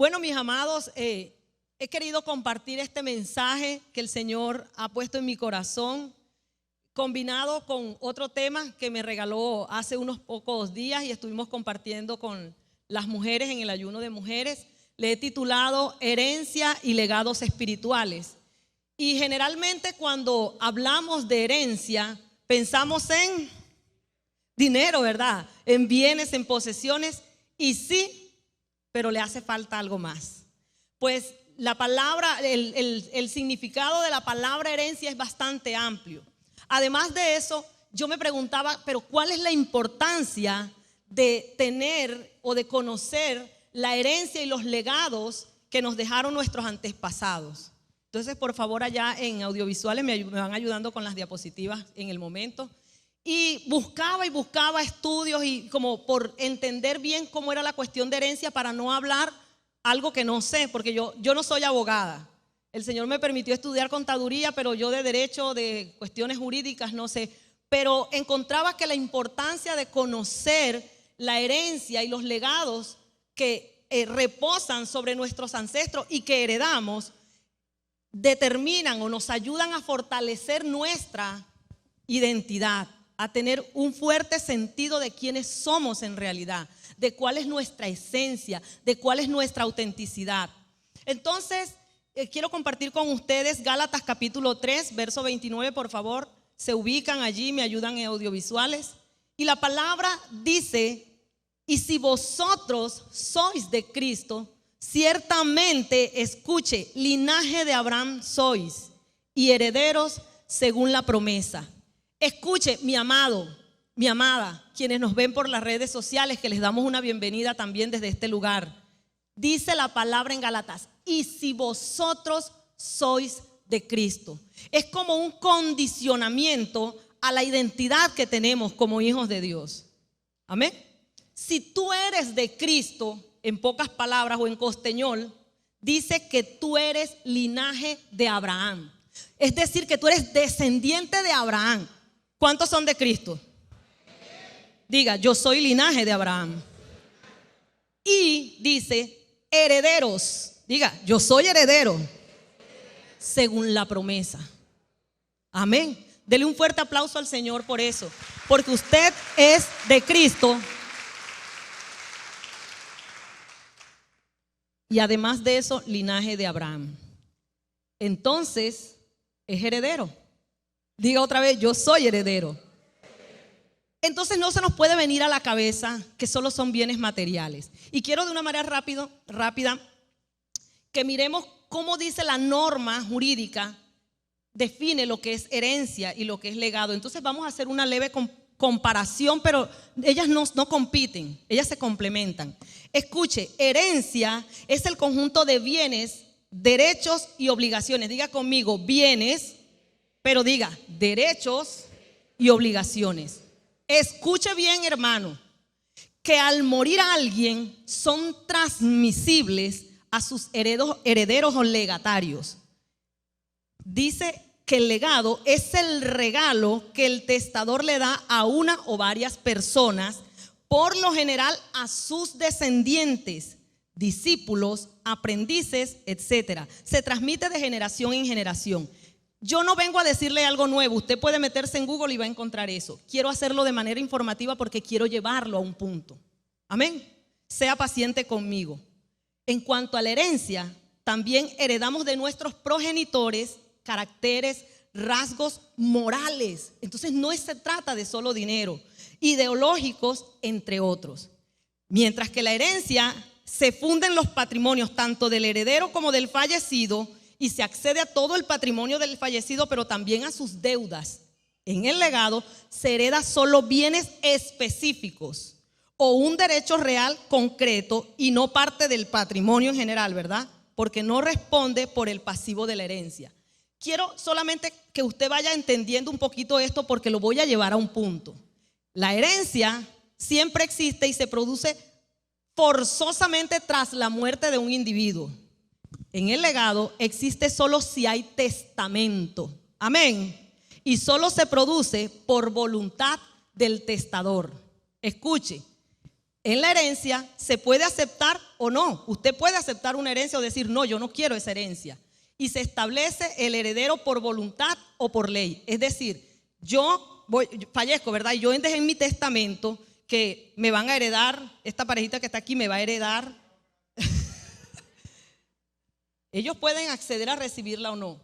Bueno, mis amados, he querido compartir este mensaje que el Señor ha puesto en mi corazón, combinado con otro tema que me regaló hace unos pocos días y estuvimos compartiendo con las mujeres en el ayuno de mujeres. Le he titulado Herencia y legados espirituales. Y generalmente cuando hablamos de herencia, pensamos en dinero, ¿verdad? En bienes, en posesiones, y sí, pero le hace falta algo más. Pues la palabra, el significado de la palabra herencia es bastante amplio. Además de eso, yo me preguntaba, pero ¿cuál es la importancia de tener o de conocer la herencia y los legados que nos dejaron nuestros antepasados? Entonces, por favor, allá en audiovisuales me van ayudando con las diapositivas en el momento. Y buscaba estudios y como por entender bien cómo era la cuestión de herencia para no hablar algo que no sé, porque yo no soy abogada. El Señor me permitió estudiar contaduría, pero yo de derecho, de cuestiones jurídicas, no sé. Pero encontraba que la importancia de conocer la herencia y los legados que reposan sobre nuestros ancestros y que heredamos, determinan o nos ayudan a fortalecer nuestra identidad, a tener un fuerte sentido de quiénes somos en realidad, de cuál es nuestra esencia, de cuál es nuestra autenticidad. Entonces, quiero compartir con ustedes Gálatas capítulo 3, verso 29, por favor. Se ubican allí, me ayudan en audiovisuales. Y la palabra dice: y si vosotros sois de Cristo, ciertamente, escuche, linaje de Abraham sois y herederos según la promesa. Escuche, mi amado, mi amada, quienes nos ven por las redes sociales, que les damos una bienvenida también desde este lugar. Dice la palabra en Gálatas: y si vosotros sois de Cristo. Es como un condicionamiento a la identidad que tenemos como hijos de Dios. Amén. Si tú eres de Cristo, en pocas palabras o en costeñol, dice que tú eres linaje de Abraham. Es decir, que tú eres descendiente de Abraham. ¿Cuántos son de Cristo? Diga, yo soy linaje de Abraham. Y dice, herederos. Diga, yo soy heredero según la promesa. Amén. Dele un fuerte aplauso al Señor por eso, porque usted es de Cristo. Y además de eso, linaje de Abraham. Entonces, es heredero. Diga otra vez, yo soy heredero. Entonces no se nos puede venir a la cabeza que solo son bienes materiales. Y quiero de una manera rápida que miremos cómo dice la norma jurídica, define lo que es herencia y lo que es legado. Entonces vamos a hacer una leve comparación, pero ellas no compiten, ellas se complementan. Escuche, herencia es el conjunto de bienes, derechos y obligaciones. Diga conmigo, bienes, pero diga, derechos y obligaciones. Escuche bien, hermano, que al morir alguien son transmisibles a sus herederos o legatarios. Dice que el legado es el regalo que el testador le da a una o varias personas, por lo general a sus descendientes, discípulos, aprendices, etcétera. Se transmite de generación en generación. Yo no vengo a decirle algo nuevo, usted puede meterse en Google y va a encontrar eso. Quiero hacerlo de manera informativa porque quiero llevarlo a un punto. Amén. Sea paciente conmigo. En cuanto a la herencia, también heredamos de nuestros progenitores caracteres, rasgos morales. Entonces no se trata de solo dinero, ideológicos, entre otros. Mientras que la herencia se funda en los patrimonios tanto del heredero como del fallecido, y se accede a todo el patrimonio del fallecido, pero también a sus deudas. En el legado se hereda solo bienes específicos o un derecho real concreto y no parte del patrimonio en general, ¿verdad? Porque no responde por el pasivo de la herencia. Quiero solamente que usted vaya entendiendo un poquito esto porque lo voy a llevar a un punto. La herencia siempre existe y se produce forzosamente tras la muerte de un individuo. En el legado existe solo si hay testamento. Amén. Y solo se produce por voluntad del testador. Escuche, En la herencia se puede aceptar o no. Usted puede aceptar una herencia o decir, no, yo no quiero esa herencia. Y se establece el heredero por voluntad o por ley. Es decir, yo fallezco, ¿verdad? Y yo dejé en mi testamento que me van a heredar, esta parejita que está aquí me va a heredar. Ellos pueden acceder a recibirla o no.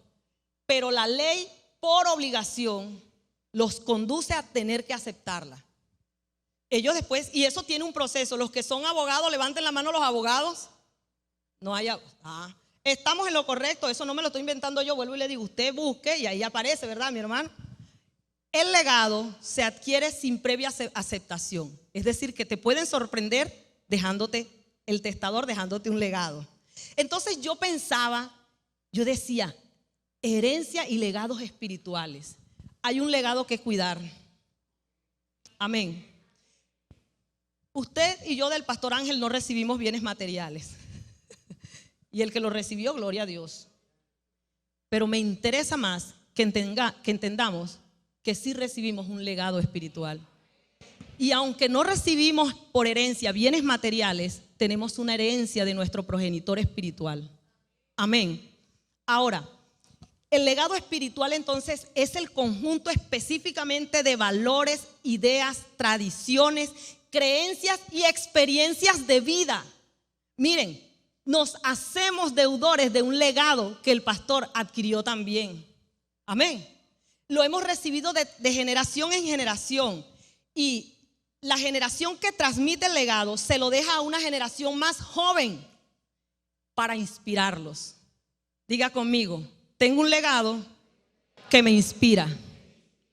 Pero la ley por obligación los conduce a tener que aceptarla. Ellos después, y eso tiene un proceso. Los que son abogados, levanten la mano los abogados. No hay, estamos en lo correcto, eso no me lo estoy inventando yo. Vuelvo y le digo, usted busque y ahí aparece, ¿verdad, mi hermano? El legado se adquiere sin previa aceptación. Es decir, que te pueden sorprender dejándote, el testador dejándote un legado. Entonces yo pensaba, yo decía, herencia y legados espirituales. Hay un legado que cuidar. Amén. Usted y yo del pastor Ángel no recibimos bienes materiales. Y el que lo recibió, gloria a Dios. Pero me interesa más que entendamos que sí recibimos un legado espiritual. Y aunque no recibimos por herencia bienes materiales, tenemos una herencia de nuestro progenitor espiritual. Amén. Ahora, el legado espiritual entonces es el conjunto específicamente de valores, ideas, tradiciones, creencias y experiencias de vida. Miren, nos hacemos deudores de un legado que el pastor adquirió también. Amén. Lo hemos recibido de generación en generación. Y la generación que transmite el legado se lo deja a una generación más joven para inspirarlos. Diga conmigo, tengo un legado que me inspira.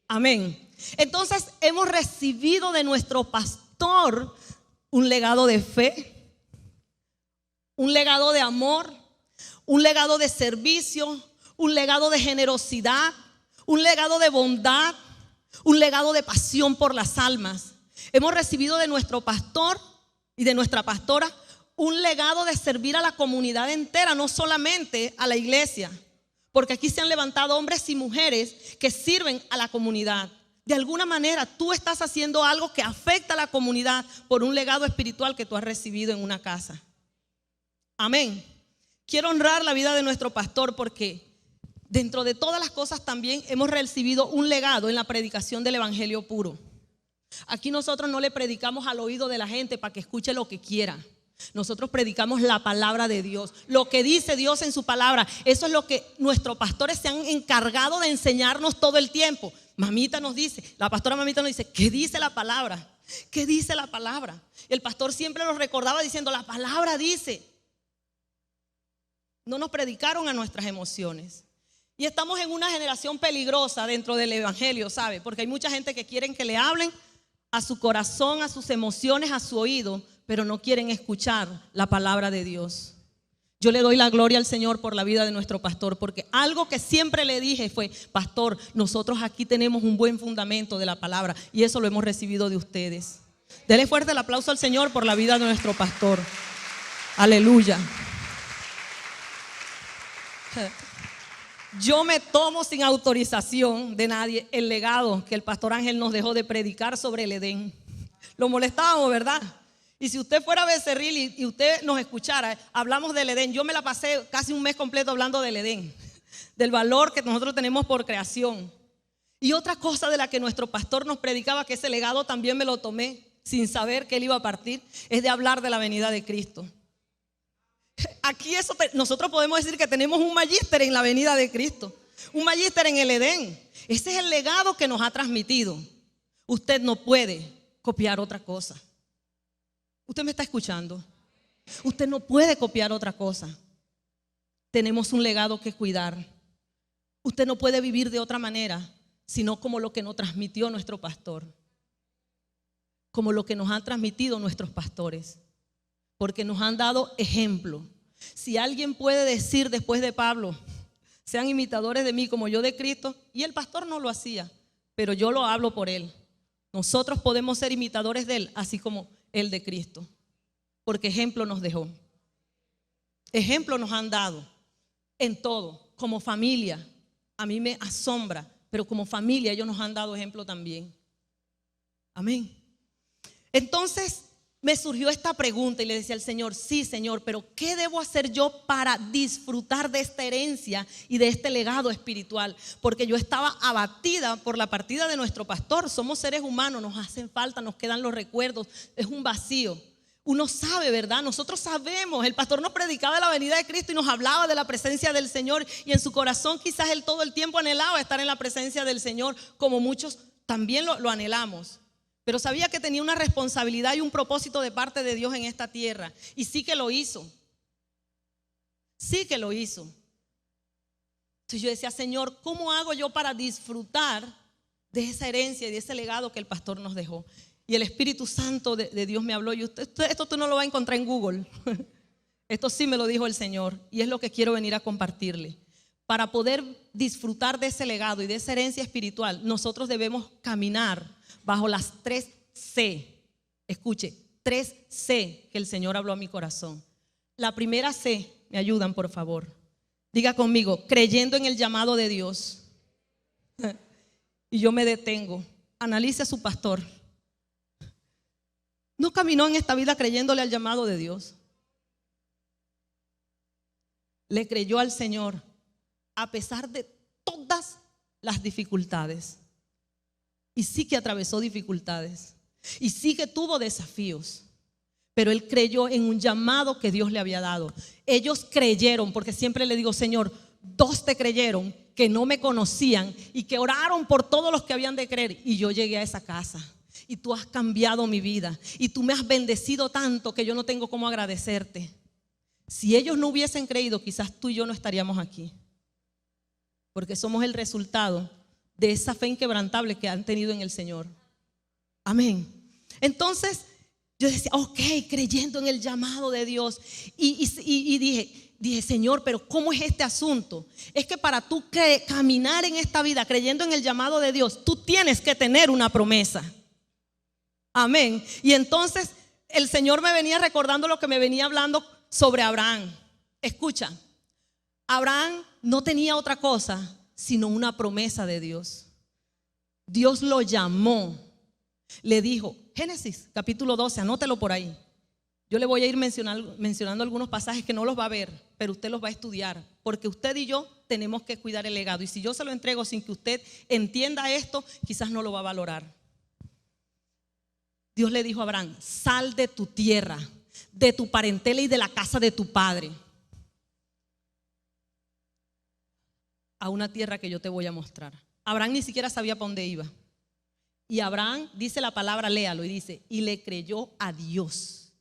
Amén. Entonces hemos recibido de nuestro pastor un legado de fe, un legado de amor, un legado de servicio, un legado de generosidad, un legado de bondad, un legado de pasión por las almas. Hemos recibido de nuestro pastor y de nuestra pastora un legado de servir a la comunidad entera, no solamente a la iglesia, porque aquí se han levantado hombres y mujeres que sirven a la comunidad. De alguna manera tú estás haciendo algo que afecta a la comunidad por un legado espiritual que tú has recibido en una casa. Amén. Quiero honrar la vida de nuestro pastor porque dentro de todas las cosas también hemos recibido un legado en la predicación del evangelio puro. Aquí nosotros no le predicamos al oído de la gente para que escuche lo que quiera. Nosotros predicamos la palabra de Dios, lo que dice Dios en su palabra. Eso es lo que nuestros pastores se han encargado de enseñarnos todo el tiempo. Mamita nos dice, la pastora Mamita nos dice, ¿qué dice la palabra? ¿Qué dice la palabra? El pastor siempre nos recordaba diciendo, la palabra dice. No nos predicaron a nuestras emociones. Y estamos en una generación peligrosa dentro del evangelio, ¿sabe? Porque hay mucha gente que quieren que le hablen a su corazón, a sus emociones, a su oído, pero no quieren escuchar la palabra de Dios. Yo le doy la gloria al Señor por la vida de nuestro pastor, porque algo que siempre le dije fue, pastor, nosotros aquí tenemos un buen fundamento de la palabra y eso lo hemos recibido de ustedes. Dele fuerte el aplauso al Señor por la vida de nuestro pastor. Aleluya. Yo me tomo sin autorización de nadie el legado que el pastor Ángel nos dejó de predicar sobre el Edén. Lo molestábamos, ¿verdad? Y si usted fuera a Becerril y usted nos escuchara, hablamos del Edén. Yo me la pasé casi un mes completo hablando del Edén, del valor que nosotros tenemos por creación. Y otra cosa de la que nuestro pastor nos predicaba, que ese legado también me lo tomé sin saber que él iba a partir, es de hablar de la venida de Cristo. Aquí nosotros podemos decir que tenemos un magíster en la venida de Cristo, un magíster en el Edén. Ese es el legado que nos ha transmitido. Usted no puede copiar otra cosa. ¿Usted me está escuchando? Usted no puede copiar otra cosa. Tenemos un legado que cuidar. Usted no puede vivir de otra manera, sino como lo que nos transmitió nuestro pastor, como lo que nos han transmitido nuestros pastores. Porque nos han dado ejemplo. Si alguien puede decir después de Pablo, sean imitadores de mí como yo de Cristo, y el pastor no lo hacía, pero yo lo hablo por él. Nosotros podemos ser imitadores de él, así como él de Cristo, porque ejemplo nos dejó. Ejemplo nos han dado en todo, como familia. A mí me asombra, pero como familia ellos nos han dado ejemplo también. Amén. Entonces, me surgió esta pregunta y le decía al Señor, sí, Señor, pero ¿qué debo hacer yo para disfrutar de esta herencia y de este legado espiritual? Porque yo estaba abatida por la partida de nuestro pastor. Somos seres humanos, nos hacen falta, nos quedan los recuerdos, es un vacío. Uno sabe, ¿verdad? Nosotros sabemos. El pastor nos predicaba de la venida de Cristo y nos hablaba de la presencia del Señor, y en su corazón quizás él todo el tiempo anhelaba estar en la presencia del Señor, como muchos también lo anhelamos. Pero sabía que tenía una responsabilidad y un propósito de parte de Dios en esta tierra. Y sí que lo hizo. Sí que lo hizo. Entonces yo decía, Señor, ¿cómo hago yo para disfrutar de esa herencia y de ese legado que el pastor nos dejó? Y el Espíritu Santo de Dios me habló. Y esto tú no lo vas a encontrar en Google. Esto sí me lo dijo el Señor. Y es lo que quiero venir a compartirle. Para poder disfrutar de ese legado y de esa herencia espiritual, nosotros debemos caminar bajo las 3 C. Escuche, 3 C que el Señor habló a mi corazón. La primera C, me ayudan por favor. Diga conmigo, creyendo en el llamado de Dios. Y yo me detengo. Analice a su pastor. No caminó en esta vida creyéndole al llamado de Dios. Le creyó al Señor a pesar de todas las dificultades. Y sí que atravesó dificultades. Y sí que tuvo desafíos. Pero él creyó en un llamado que Dios le había dado. Ellos creyeron, porque siempre le digo, Señor, 2 te creyeron que no me conocían y que oraron por todos los que habían de creer. Y yo llegué a esa casa. Y tú has cambiado mi vida. Y tú me has bendecido tanto que yo no tengo cómo agradecerte. Si ellos no hubiesen creído, quizás tú y yo no estaríamos aquí. Porque somos el resultado de esa fe inquebrantable que han tenido en el Señor. Amén. Entonces yo decía, ok, creyendo en el llamado de Dios. Y dije, Señor, pero ¿cómo es este asunto? Es que para tú caminar en esta vida creyendo en el llamado de Dios, tú tienes que tener una promesa. Amén. Y entonces el Señor me venía recordando lo que me venía hablando sobre Abraham. Escucha, Abraham no tenía otra cosa sino una promesa de Dios. Dios lo llamó, le dijo, Génesis capítulo 12, anótelo por ahí. Yo le voy a ir mencionando algunos pasajes que no los va a ver, pero usted los va a estudiar, porque usted y yo tenemos que cuidar el legado. Y si yo se lo entrego sin que usted entienda esto, quizás no lo va a valorar. Dios le dijo a Abraham, sal de tu tierra, de tu parentela y de la casa de tu padre, a una tierra que yo te voy a mostrar. Abraham ni siquiera sabía para dónde iba. Y Abraham, dice la palabra, léalo, y dice, y le creyó a Dios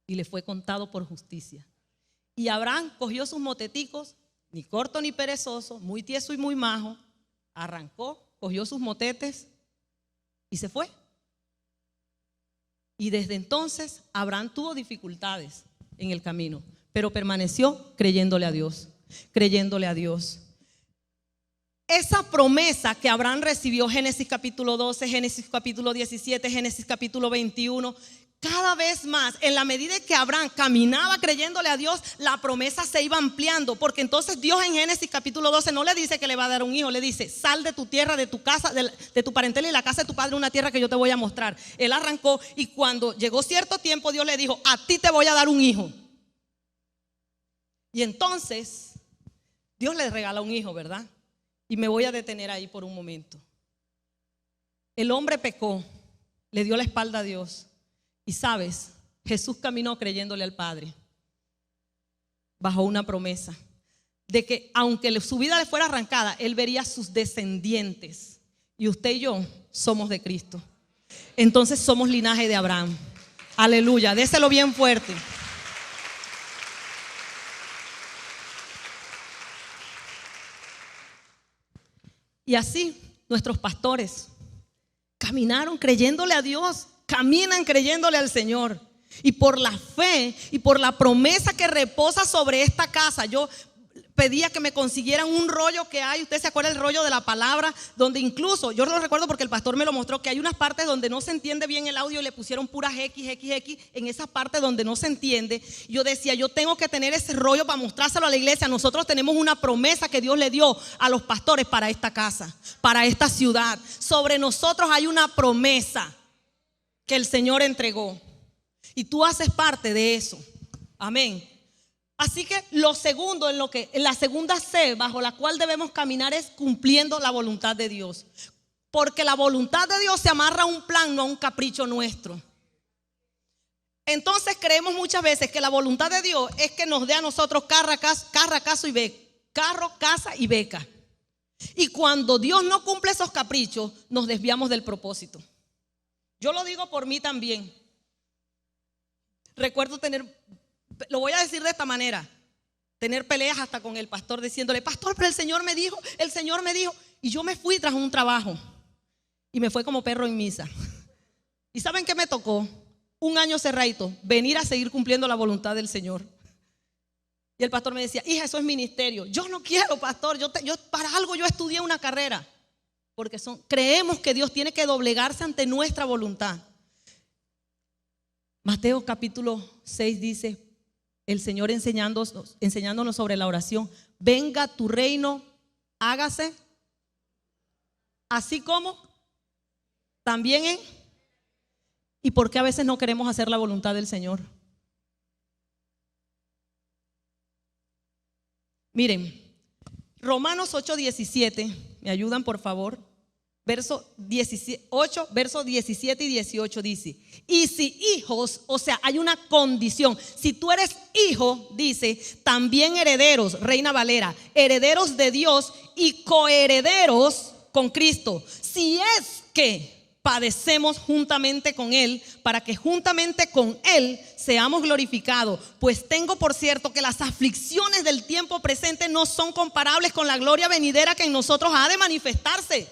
y le fue contado por justicia. Y Abraham cogió sus moteticos, ni corto ni perezoso, muy tieso y muy majo, arrancó, cogió sus motetes y se fue. Y desde entonces Abraham tuvo dificultades en el camino, pero permaneció creyéndole a Dios, creyéndole a Dios. Esa promesa que Abraham recibió, Génesis capítulo 12, Génesis capítulo 17, Génesis capítulo 21, cada vez más, en la medida que Abraham caminaba creyéndole a Dios, la promesa se iba ampliando, porque entonces Dios en Génesis capítulo 12 no le dice que le va a dar un hijo, le dice, sal de tu tierra, de tu casa, de tu parentela y la casa de tu padre, una tierra que yo te voy a mostrar. Él arrancó y cuando llegó cierto tiempo, Dios le dijo, a ti te voy a dar un hijo. Y entonces Dios le regala un hijo, ¿verdad? Y me voy a detener ahí por un momento. El hombre pecó, le dio la espalda a Dios. Y sabes, Jesús caminó creyéndole al Padre, bajo una promesa de que aunque su vida le fuera arrancada, él vería a sus descendientes. Y usted y yo somos de Cristo. Entonces somos linaje de Abraham. Aleluya, déselo bien fuerte. Y así nuestros pastores caminaron creyéndole a Dios, caminan creyéndole al Señor. Y por la fe y por la promesa que reposa sobre esta casa, yo pedía que me consiguieran un rollo que hay. Usted se acuerda el rollo de la palabra, donde incluso, yo lo recuerdo porque el pastor me lo mostró, que hay unas partes donde no se entiende bien el audio y le pusieron puras X en esa parte donde no se entiende. Yo decía, yo tengo que tener ese rollo para mostrárselo a la iglesia. Nosotros tenemos una promesa que Dios le dio a los pastores para esta casa, para esta ciudad. Sobre nosotros hay una promesa que el Señor entregó. Y tú haces parte de eso. Amén. Así que lo segundo en la segunda C bajo la cual debemos caminar es cumpliendo la voluntad de Dios. Porque la voluntad de Dios se amarra a un plan, no a un capricho nuestro. Entonces creemos muchas veces que la voluntad de Dios es que nos dé a nosotros carro, casa y beca. Y cuando Dios no cumple esos caprichos, nos desviamos del propósito. Yo lo digo por mí también. Recuerdo lo voy a decir de esta manera, tener peleas hasta con el pastor diciéndole: pastor, pero el Señor me dijo. Y yo me fui tras un trabajo y me fue como perro en misa. ¿Y saben qué me tocó? Un año cerradito, venir a seguir cumpliendo la voluntad del Señor. Y el pastor me decía: hija, eso es ministerio. Yo no quiero, pastor, yo para algo yo estudié una carrera. Porque creemos que Dios tiene que doblegarse ante nuestra voluntad. Mateo capítulo 6 dice el Señor enseñándonos sobre la oración: venga tu reino, hágase así como también en. ¿Y por qué a veces no queremos hacer la voluntad del Señor? Miren, Romanos 8:17, ¿me ayudan por favor? Versos 17 y 18 dice: y si hijos, o sea, hay una condición. Si tú eres hijo, dice, también herederos, Reina Valera, herederos de Dios y coherederos con Cristo. Si es que padecemos juntamente con Él, para que juntamente con Él seamos glorificados. Pues tengo por cierto que las aflicciones del tiempo presente no son comparables con la gloria venidera que en nosotros ha de manifestarse.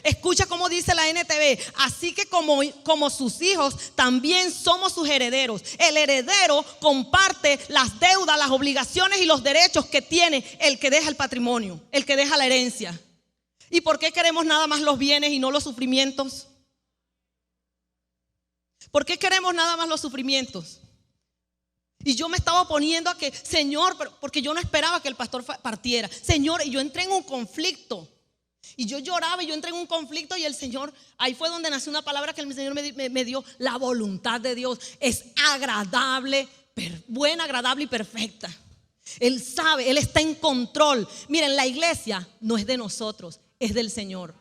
Escucha cómo dice la NTV: así que como sus hijos también somos sus herederos. El heredero comparte las deudas, las obligaciones y los derechos que tiene el que deja el patrimonio, el que deja la herencia. ¿Y por qué queremos nada más los bienes y no los sufrimientos? ¿Por qué queremos nada más los sufrimientos? Y yo me estaba oponiendo a que, Señor, porque yo no esperaba que el pastor partiera. Señor, y yo entré en un conflicto. Y yo lloraba y yo entré en un conflicto y el Señor, ahí fue donde nació una palabra que el Señor me dio: la voluntad de Dios es agradable, buena, agradable y perfecta. Él sabe, Él está en control. Miren, la iglesia no es de nosotros, es del Señor.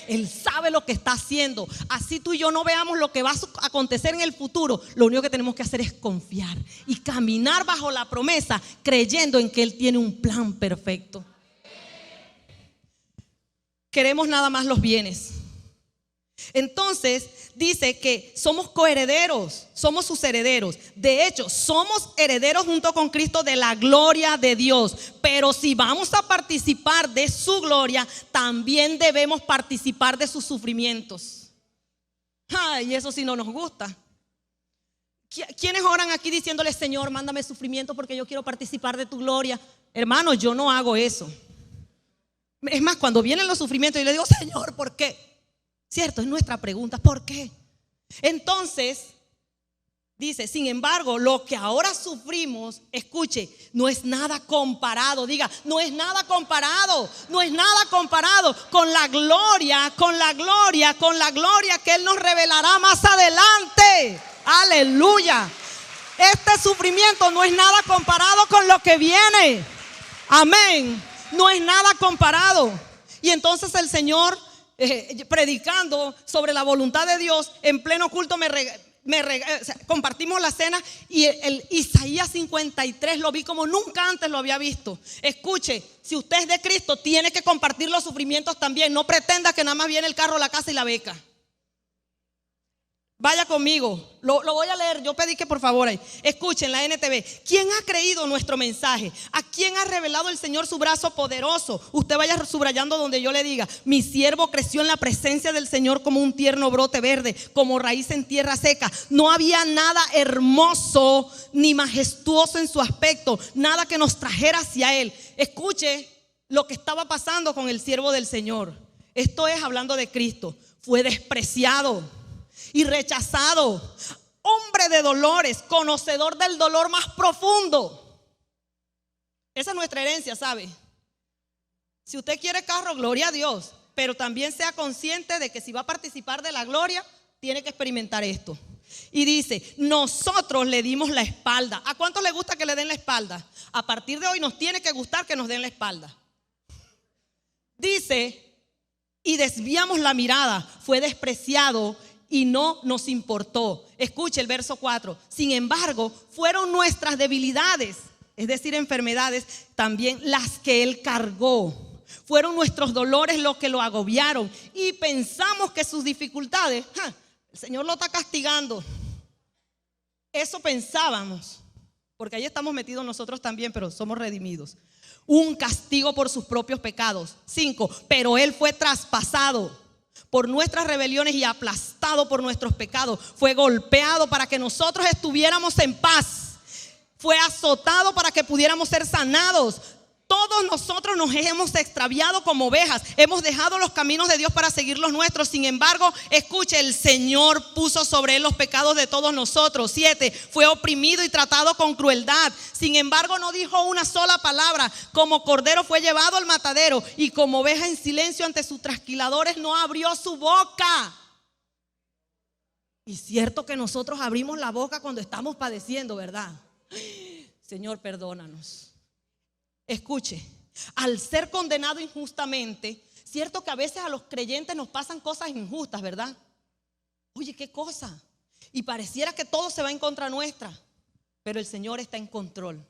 Él sabe lo que está haciendo. Así tú y yo no veamos lo que va a acontecer en el futuro, lo único que tenemos que hacer es confiar y caminar bajo la promesa, creyendo en que Él tiene un plan perfecto. Queremos nada más los bienes. Entonces dice que somos coherederos, somos sus herederos. De hecho, somos herederos junto con Cristo de la gloria de Dios. Pero si vamos a participar de su gloria, también debemos participar de sus sufrimientos. Y eso sí no nos gusta. ¿Quiénes oran aquí diciéndole: Señor, mándame sufrimiento porque yo quiero participar de tu gloria? Hermanos, yo no hago eso. Es más, cuando vienen los sufrimientos, yo le digo: Señor, ¿por qué? Cierto, es nuestra pregunta, ¿por qué? Entonces, dice: sin embargo, lo que ahora sufrimos, escuche, no es nada comparado. Diga: no es nada comparado. No es nada comparado con la gloria que Él nos revelará más adelante. Aleluya. Este sufrimiento no es nada comparado con lo que viene. Amén. No es nada comparado. Y entonces el Señor, predicando sobre la voluntad de Dios, en pleno culto compartimos la cena y el Isaías 53 lo vi como nunca antes lo había visto. Escuche, si usted es de Cristo, tiene que compartir los sufrimientos también. No pretenda que nada más viene el carro, la casa y la beca. Vaya conmigo, lo voy a leer. Yo pedí que por favor escuchen la NTV. ¿Quién ha creído nuestro mensaje? ¿A quién ha revelado el Señor su brazo poderoso? Usted vaya subrayando donde yo le diga: mi siervo creció en la presencia del Señor como un tierno brote verde, como raíz en tierra seca. No había nada hermoso ni majestuoso en su aspecto, nada que nos trajera hacia Él. Escuche lo que estaba pasando con el siervo del Señor. Esto es hablando de Cristo. Fue despreciado y rechazado, hombre de dolores, conocedor del dolor más profundo. Esa es nuestra herencia, ¿sabe? Si usted quiere carro, gloria a Dios, pero también sea consciente de que si va a participar de la gloria, tiene que experimentar esto. Y dice, nosotros le dimos la espalda. ¿A cuántos le gusta que le den la espalda? A partir de hoy nos tiene que gustar que nos den la espalda. Dice, y desviamos la mirada, fue despreciado y no nos importó. Escuche el verso 4. Sin embargo, fueron nuestras debilidades, es decir, enfermedades, también las que Él cargó. Fueron nuestros dolores los que lo agobiaron. Y pensamos que sus dificultades, el Señor lo está castigando. Eso pensábamos, porque ahí estamos metidos nosotros también, pero somos redimidos. Un castigo por sus propios pecados. 5, pero Él fue traspasado por nuestras rebeliones y aplastado por nuestros pecados. Fue golpeado para que nosotros estuviéramos en paz. Fue azotado para que pudiéramos ser sanados. Todos nosotros nos hemos extraviado como ovejas. Hemos dejado los caminos de Dios para seguir los nuestros. Sin embargo, escuche, el Señor puso sobre Él los pecados de todos nosotros. 7, fue oprimido y tratado con crueldad. Sin embargo, no dijo una sola palabra. Como cordero fue llevado al matadero, y como oveja en silencio ante sus trasquiladores no abrió su boca. Y cierto que nosotros abrimos la boca cuando estamos padeciendo, ¿verdad? Señor, perdónanos. Escuche, al ser condenado injustamente, cierto que a veces a los creyentes nos pasan cosas injustas, ¿verdad? Oye, ¿qué cosa? Y pareciera que todo se va en contra nuestra, pero el Señor está en control.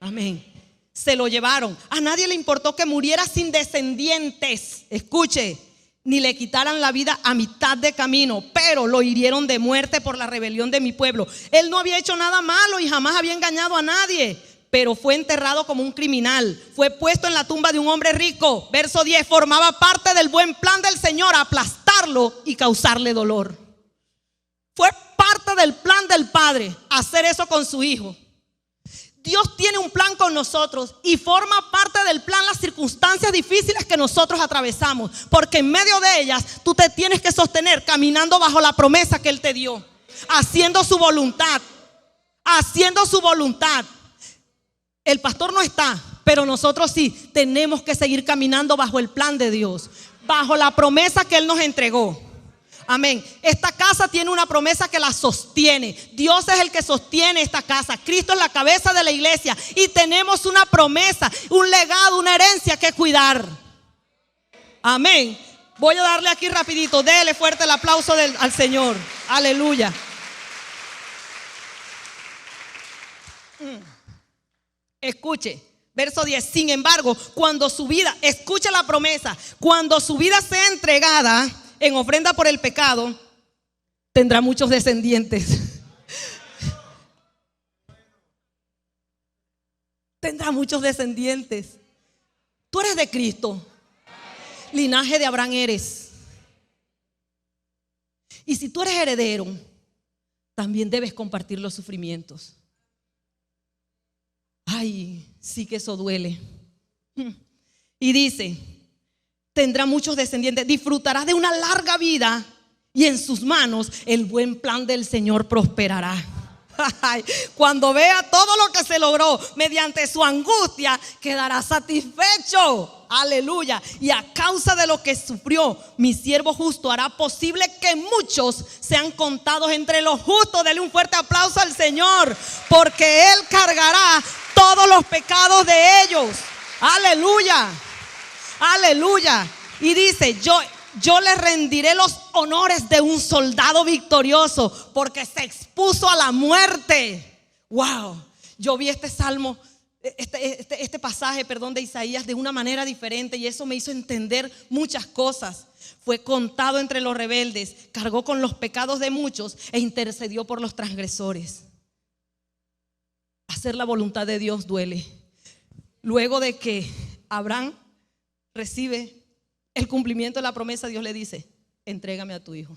Amén. Se lo llevaron. A nadie le importó que muriera sin descendientes. Escuche, ni le quitaran la vida a mitad de camino, pero lo hirieron de muerte por la rebelión de mi pueblo. Él no había hecho nada malo y jamás había engañado a nadie, pero fue enterrado como un criminal. Fue puesto en la tumba de un hombre rico. Verso 10, formaba parte del buen plan del Señor aplastarlo y causarle dolor. Fue parte del plan del Padre hacer eso con su Hijo. Dios tiene un plan con nosotros y forma parte del plan las circunstancias difíciles que nosotros atravesamos, porque en medio de ellas tú te tienes que sostener caminando bajo la promesa que Él te dio, haciendo su voluntad, haciendo su voluntad. El pastor no está, pero nosotros sí tenemos que seguir caminando bajo el plan de Dios, bajo la promesa que Él nos entregó. Amén. Esta casa tiene una promesa que la sostiene. Dios es el que sostiene esta casa. Cristo es la cabeza de la iglesia y tenemos una promesa, un legado, una herencia que cuidar. Amén. Voy a darle aquí rapidito. Dele fuerte el aplauso al Señor. Aleluya. Escuche, verso 10. Sin embargo, cuando su vida, escuche la promesa, cuando su vida sea entregada en ofrenda por el pecado, tendrá muchos descendientes. Tendrá muchos descendientes. Tú eres de Cristo. Linaje de Abraham eres. Y si tú eres heredero, también debes compartir los sufrimientos. Ay, sí que eso duele. Y dice, tendrá muchos descendientes, disfrutará de una larga vida y en sus manos el buen plan del Señor prosperará. Cuando vea todo lo que se logró mediante su angustia, quedará satisfecho. Aleluya. Y a causa de lo que sufrió, mi siervo justo hará posible que muchos sean contados entre los justos. Dele un fuerte aplauso al Señor, porque Él cargará todos los pecados de ellos. Aleluya. Aleluya. Y dice, yo le rendiré los honores de un soldado victorioso, porque se expuso a la muerte. Wow. Yo vi este salmo, este pasaje, de Isaías de una manera diferente, y eso me hizo entender muchas cosas. Fue contado entre los rebeldes, cargó con los pecados de muchos e intercedió por los transgresores. Hacer la voluntad de Dios duele. Luego de que Abraham recibe el cumplimiento de la promesa, Dios le dice, entrégame a tu hijo.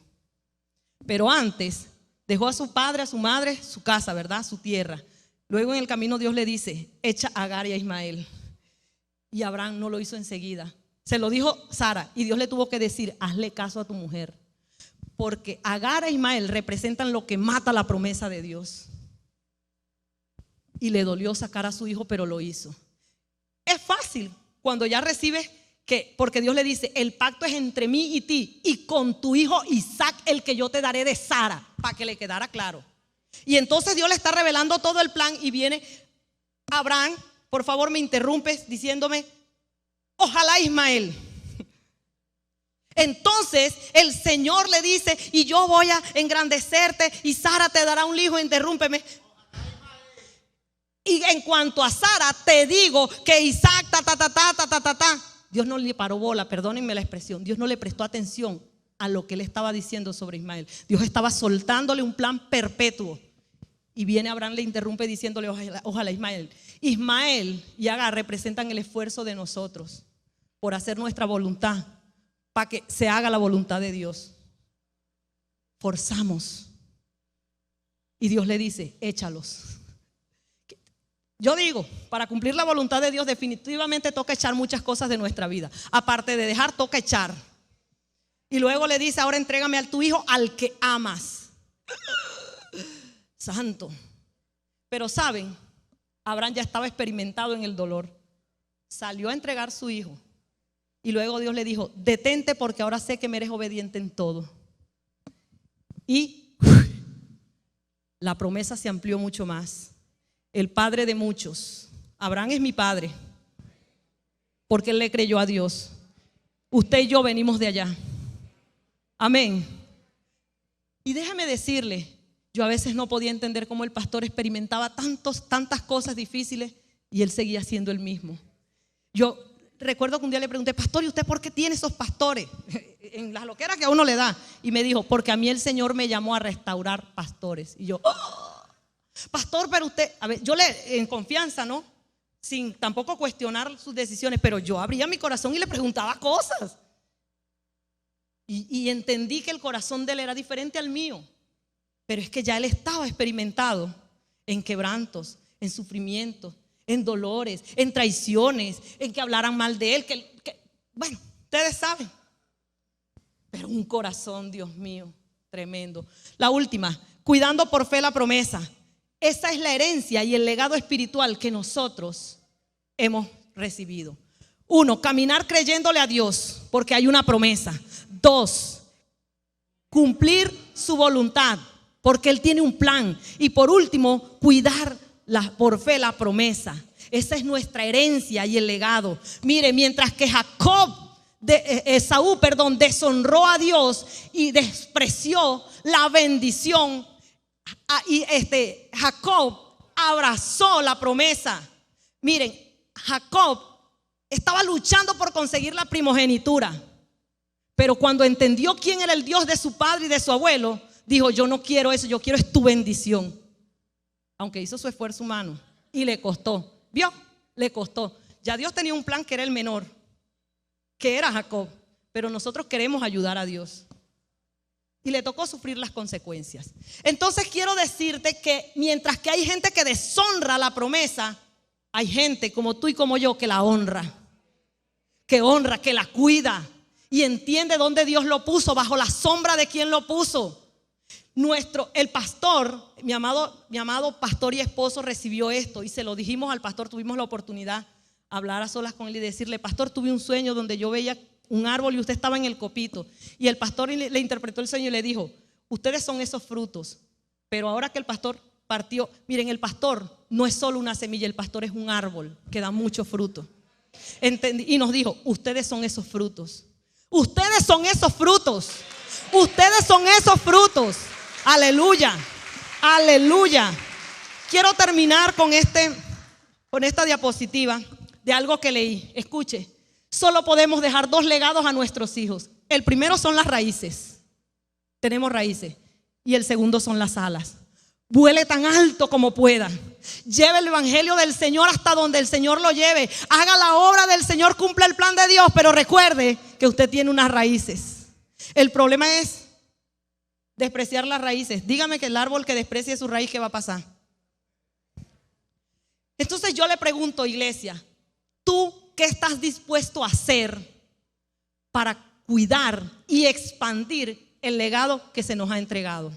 Pero antes dejó a su padre, a su madre, su casa, ¿verdad? Su tierra. Luego en el camino Dios le dice, echa a Agar y a Ismael. Y Abraham no lo hizo enseguida. Se lo dijo Sara y Dios le tuvo que decir, hazle caso a tu mujer, porque Agar e Ismael representan lo que mata la promesa de Dios. Y le dolió sacar a su hijo, pero lo hizo. Es fácil cuando ya recibes porque Dios le dice, el pacto es entre mí y ti y con tu hijo Isaac, el que yo te daré de Sara, para que le quedara claro. Y entonces Dios le está revelando todo el plan y viene Abraham, por favor me interrumpes diciéndome, ojalá Ismael. Entonces el Señor le dice, y yo voy a engrandecerte y Sara te dará un hijo, interrúmpeme. Y en cuanto a Sara te digo que Isaac, Dios no le paró bola, perdónenme la expresión, Dios no le prestó atención a lo que él estaba diciendo sobre Ismael. Dios estaba soltándole un plan perpetuo. Y viene Abraham, le interrumpe diciéndole, ojalá Ismael. Ismael y Agar representan el esfuerzo de nosotros por hacer nuestra voluntad, para que se haga la voluntad de Dios. Forzamos. Y Dios le dice, échalos. Yo digo, para cumplir la voluntad de Dios definitivamente toca echar muchas cosas de nuestra vida. Aparte de dejar, toca echar. Y luego le dice, ahora entrégame a tu hijo al que amas. Santo. Pero saben, Abraham ya estaba experimentado en el dolor. Salió a entregar su hijo. Y luego Dios le dijo, detente porque ahora sé que me eres obediente en todo. Y la promesa se amplió mucho más. El padre de muchos. Abraham es mi padre, porque él le creyó a Dios. Usted y yo venimos de allá. Amén. Y déjame decirle, yo a veces no podía entender cómo el pastor experimentaba tantas cosas difíciles y él seguía siendo el mismo. Yo recuerdo que un día le pregunté, pastor, ¿y usted por qué tiene esos pastores? En las loqueras que a uno le da. Y me dijo, porque a mí el Señor me llamó a restaurar pastores. Y yo, pastor, pero usted, a ver, yo en confianza, ¿no? Sin tampoco cuestionar sus decisiones, pero yo abría mi corazón y le preguntaba cosas. Y entendí que el corazón de él era diferente al mío. Pero es que ya él estaba experimentado en quebrantos, en sufrimientos, en dolores, en traiciones, en que hablaran mal de él. Bueno, ustedes saben. Pero un corazón, Dios mío, tremendo. La última, cuidando por fe la promesa. Esa es la herencia y el legado espiritual que nosotros hemos recibido. 1, caminar creyéndole a Dios porque hay una promesa. 2, cumplir su voluntad porque Él tiene un plan. Y por último, cuidar por fe la promesa. Esa es nuestra herencia y el legado. Mire, mientras que Esaú deshonró a Dios y despreció la bendición, y Jacob abrazó la promesa. Miren, Jacob estaba luchando por conseguir la primogenitura, pero cuando entendió quién era el Dios de su padre y de su abuelo, dijo, yo no quiero eso, yo quiero es tu bendición. Aunque hizo su esfuerzo humano y le costó. ¿Vio? Le costó. Ya Dios tenía un plan que era el menor, que era Jacob, pero nosotros queremos ayudar a Dios. Y le tocó sufrir las consecuencias. Entonces quiero decirte que mientras que hay gente que deshonra la promesa, hay gente como tú y como yo que la honra, que la cuida y entiende dónde Dios lo puso, bajo la sombra de quien lo puso. El pastor, mi amado pastor y esposo, recibió esto y se lo dijimos al pastor. Tuvimos la oportunidad de hablar a solas con él y decirle, pastor, tuve un sueño donde yo veía un árbol y usted estaba en el copito. Y el pastor le interpretó el sueño y le dijo, ustedes son esos frutos. Pero ahora que el pastor partió, miren, el pastor no es solo una semilla, el pastor es un árbol que da mucho fruto. Y nos dijo, ustedes son esos frutos. Ustedes son esos frutos. Ustedes son esos frutos. Aleluya. Aleluya. Quiero terminar con esta diapositiva de algo que leí. Escuche. Solo podemos dejar 2 legados a nuestros hijos. El primero son las raíces. Tenemos raíces. Y el segundo son las alas. Vuele tan alto como pueda. Lleve el evangelio del Señor hasta donde el Señor lo lleve. Haga la obra del Señor, cumpla el plan de Dios. Pero recuerde que usted tiene unas raíces. El problema es despreciar las raíces. Dígame que el árbol que desprecie su raíz, ¿qué va a pasar? Entonces yo le pregunto, iglesia, ¿tú qué estás dispuesto a hacer para cuidar y expandir el legado que se nos ha entregado?